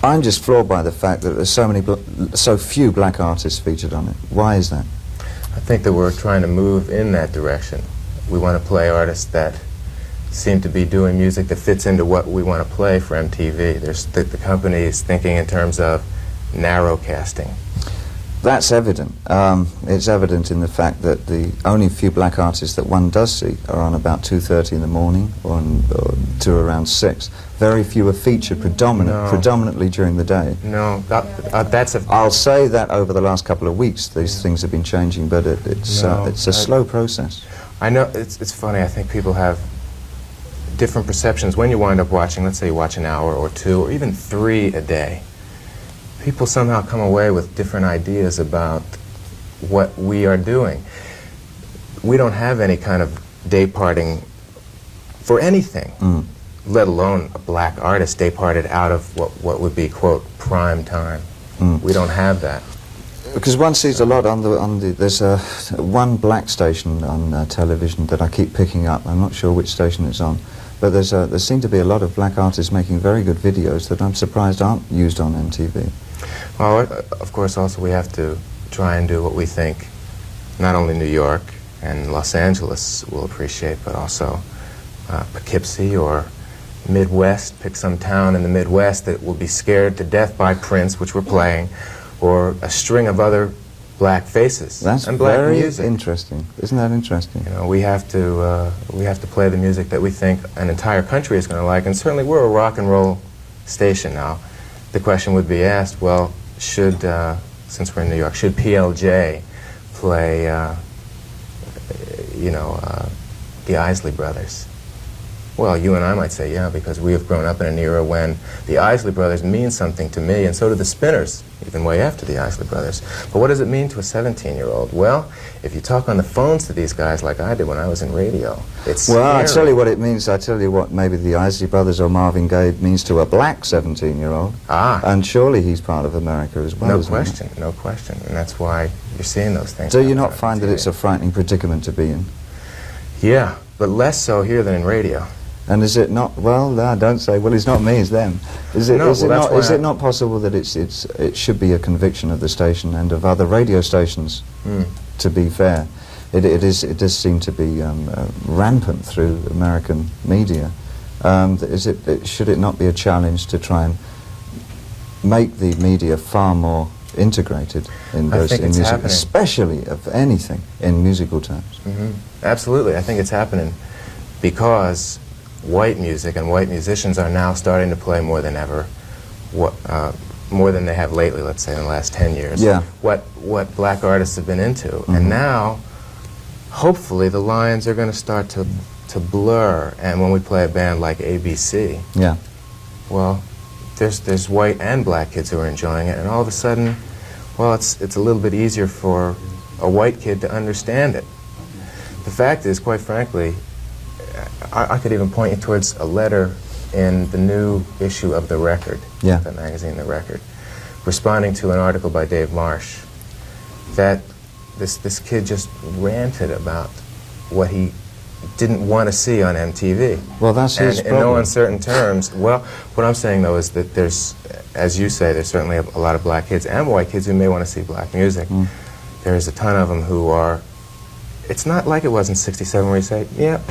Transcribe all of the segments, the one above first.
I'm just floored by the fact that there's so few black artists featured on it. Why is that? I think that we're trying to move in that direction. We want to play artists that seem to be doing music that fits into what we want to play for MTV. The company is thinking in terms of narrow casting. That's evident. It's evident in the fact that the only few black artists that one does see are on about 2:30 in the morning or to around 6. Very few are featured predominantly during the day. No, that's a... I'll say that over the last couple of weeks these things have been changing, but it's a slow process. I know, it's funny, I think people have different perceptions. When you wind up watching, let's say you watch an hour or 2 or even 3 a day, people somehow come away with different ideas about what we are doing. We don't have any kind of day parting for anything, let alone a black artist day parted out of what would be, quote, prime time. We don't have that. Because one sees a lot there's one black station on television that I keep picking up. I'm not sure which station it's on, but there seem to be a lot of black artists making very good videos that I'm surprised aren't used on MTV. Well, of course, also we have to try and do what we think not only New York and Los Angeles will appreciate, but also Poughkeepsie or Midwest. Pick some town in the Midwest that will be scared to death by Prince, which we're playing, or a string of other black faces. That's and black very music. Interesting. Isn't that interesting? You know, we have to play the music that we think an entire country is going to like, and certainly we're a rock and roll station now. The question would be asked, well, should, since we're in New York, should PLJ play, the Isley Brothers? Well, you and I might say, yeah, because we have grown up in an era when the Isley Brothers mean something to me, and so do the Spinners, even way after the Isley Brothers. But what does it mean to a 17-year-old? Well, if you talk on the phones to these guys like I did when I was in radio, it's Well, scary. I tell you what it means. I tell you what maybe the Isley Brothers or Marvin Gaye means to a black 17-year-old. Ah. And surely he's part of America as well. No question, no question. And that's why you're seeing those things. Do you not find that it's a frightening predicament to be in? Yeah, but less so here than in radio. And is it not? Well, no, don't say. Well, it's not me, it's them. Is it? No, Is well, it not possible that it should be a conviction of the station and of other radio stations? To be fair, it does seem to be rampant through American media. Should it not be a challenge to try and make the media far more integrated in music, especially of anything in musical terms? Absolutely, I think it's happening because white music and white musicians are now starting to play more than ever, more than they have lately, let's say in the last 10 years, what black artists have been into. And now, hopefully, the lines are going to start to blur, and when we play a band like ABC, well, there's white and black kids who are enjoying it, and all of a sudden, well, it's a little bit easier for a white kid to understand it. The fact is, quite frankly, I could even point you towards a letter in the new issue of The Record, the magazine The Record, responding to an article by Dave Marsh, that this kid just ranted about what he didn't want to see on MTV. Well, that's his problem. In no uncertain terms. Well, what I'm saying, though, is that there's, as you say, there's certainly a lot of black kids and white kids who may want to see black music. There's a ton of them who are, it's not like it was in '67 where you say, yeah,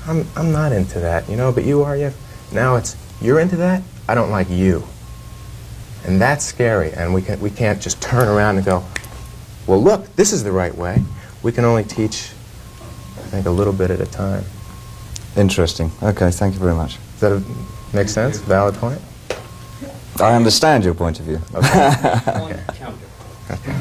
I'm not into that, you know, but you are, yeah. Now it's, you're into that, I don't like you. And that's scary, and we can't just turn around and go, well, look, this is the right way. We can only teach, I think, a little bit at a time. Interesting. Okay, thank you very much. Does that make sense? Valid point? I understand your point of view. Okay. Okay.